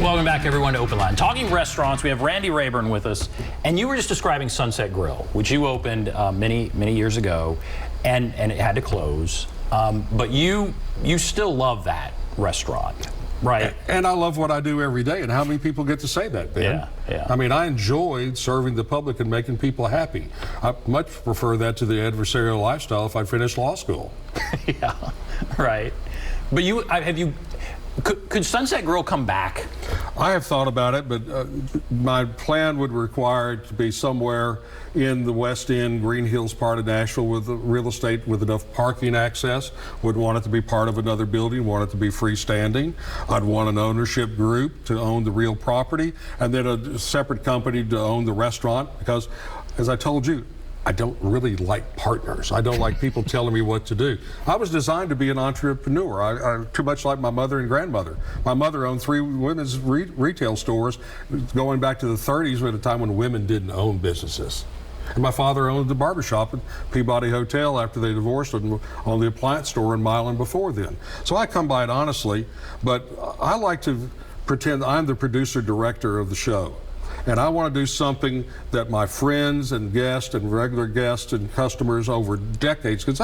Welcome back, everyone, to OpenLine. Talking restaurants, we have Randy Rayburn with us, and you were just describing Sunset Grill, which you opened many years ago, and it had to close. But you still love that restaurant, right? And I love what I do every day. And how many people get to say that, Ben? Yeah. I mean, I enjoy serving the public and making people happy. I much prefer that to the adversarial lifestyle if I finished law school. Yeah, right. But could Sunset Grill come back? I have thought about it, but my plan would require it to be somewhere in the West End, Green Hills part of Nashville with real estate with enough parking access. Would want it to be part of another building, want it to be freestanding. I'd want an ownership group to own the real property, and then a separate company to own the restaurant, because, as I told you, I don't really like partners. I don't like people telling me what to do. I was designed to be an entrepreneur. I too much like my mother and grandmother. My mother owned 3 women's retail stores going back to the 30s, at a time when women didn't own businesses. And my father owned the barbershop at Peabody Hotel after they divorced, and owned the appliance store in Milan before then. So I come by it honestly, but I like to pretend I'm the producer director of the show. And I want to do something that my friends and guests and regular guests and customers over decades, because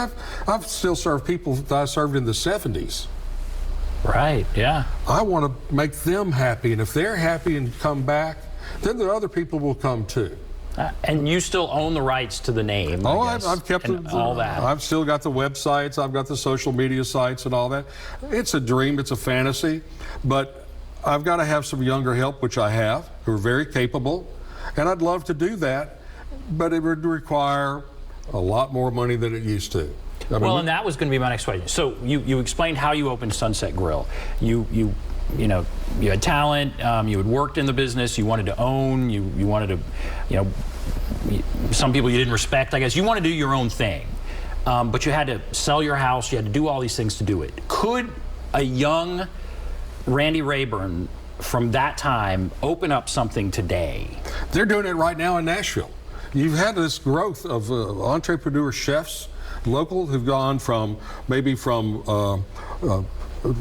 I've still served people that I served in the 70s. Right, yeah. I want to make them happy, and if they're happy and come back, then the other people will come too. And you still own the rights to the name. Oh, I've kept all that. I've still got the websites, I've got the social media sites and all that. It's a dream, it's a fantasy, but I've got to have some younger help, which I have, who are very capable, and I'd love to do that, but it would require a lot more money than it used to. Well, and that was going to be my next question. So you explained how you opened Sunset Grill. You had talent, you had worked in the business, you wanted to own, you wanted to, some people you didn't respect, I guess. You want to do your own thing, but you had to sell your house, you had to do all these things to do it. Could a young Randy Rayburn from that time open up something today? They're doing it right now in Nashville. You've had this growth of entrepreneur chefs, local, who've gone from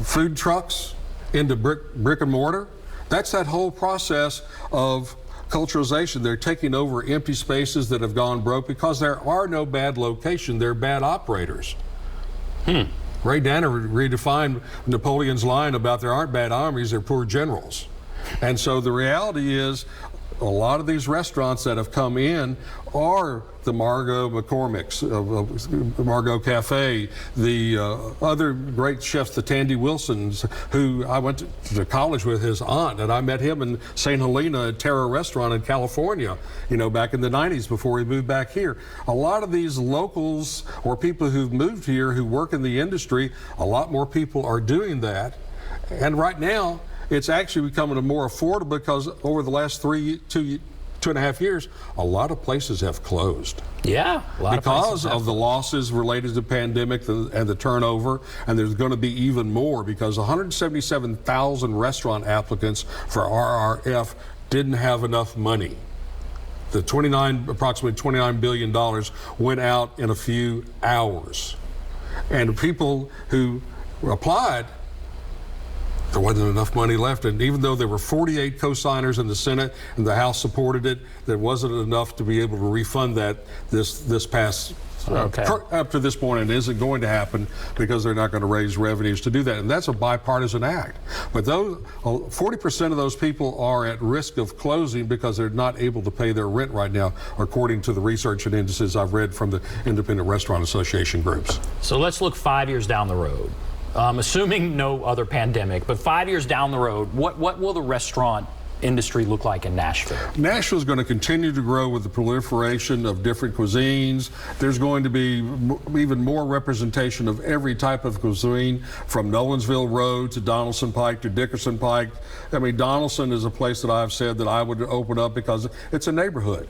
food trucks into brick and mortar. That's that whole process of culturalization. They're taking over empty spaces that have gone broke because there are no bad locations, they're bad operators. Ray Danner redefined Napoleon's line about there aren't bad armies, they're poor generals. And so the reality is, a lot of these restaurants that have come in are the Margot McCormick's, Margot Café, the other great chefs, the Tandy Wilsons, who I went to college with his aunt, and I met him in St. Helena at Terra Restaurant in California, back in the 90s before he moved back here. A lot of these locals or people who've moved here who work in the industry, a lot more people are doing that. And right now, it's actually becoming more affordable because over the last 2.5 years, a lot of places have closed. Yeah, a lot because of the losses related to the pandemic and the turnover, and there's going to be even more because 177,000 restaurant applicants for RRF didn't have enough money. The approximately $29 billion went out in a few hours. And people who applied, there wasn't enough money left, and even though there were 48 co-signers in the Senate and the House supported it, there wasn't enough to be able to refund that this past up to this point. It isn't going to happen because they're not going to raise revenues to do that, and that's a bipartisan act. But 40% of those people are at risk of closing because they're not able to pay their rent right now, according to the research and indices I've read from the Independent Restaurant Association groups. So let's look 5 years down the road. Assuming no other pandemic, but 5 years down the road, what will the restaurant industry look like in Nashville? Nashville is going to continue to grow with the proliferation of different cuisines. There's going to be even more representation of every type of cuisine, from Nolensville Road to Donaldson Pike to Dickerson Pike. I mean, Donaldson is a place that I've said that I would open up because it's a neighborhood.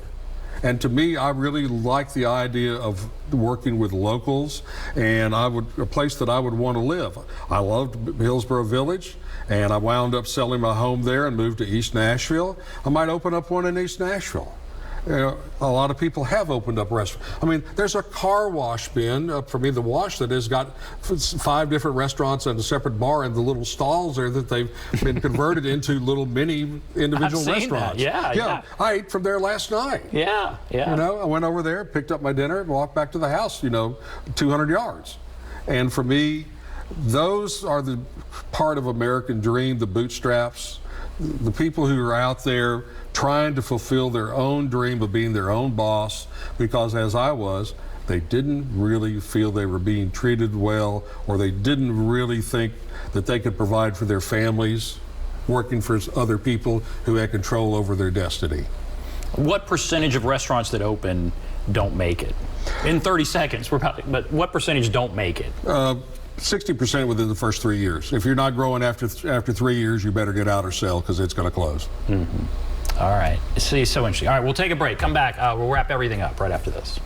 And to me, I really like the idea of working with locals, and a place that I would want to live. I loved Hillsborough Village, and I wound up selling my home there and moved to East Nashville. I might open up one in East Nashville. a lot of people have opened up restaurants. I mean, there's a car wash bin for me, the wash, that has got 5 different restaurants and a separate bar and the little stalls there that they've been converted into little mini individual I've seen restaurants. that. Yeah. I ate from there last night. Yeah. You know, I went over there, picked up my dinner, and walked back to the house, 200 yards. And for me, those are the part of American dream, the bootstraps, the people who are out there trying to fulfill their own dream of being their own boss, because as I was, they didn't really feel they were being treated well, or they didn't really think that they could provide for their families, working for other people who had control over their destiny. What percentage of restaurants that open don't make it? In 30 seconds, but what percentage don't make it? 60% within the first 3 years. If you're not growing after 3 years, you better get out or sell, because it's going to close. All right. See, so interesting. All right, we'll take a break. Come back. We'll wrap everything up right after this.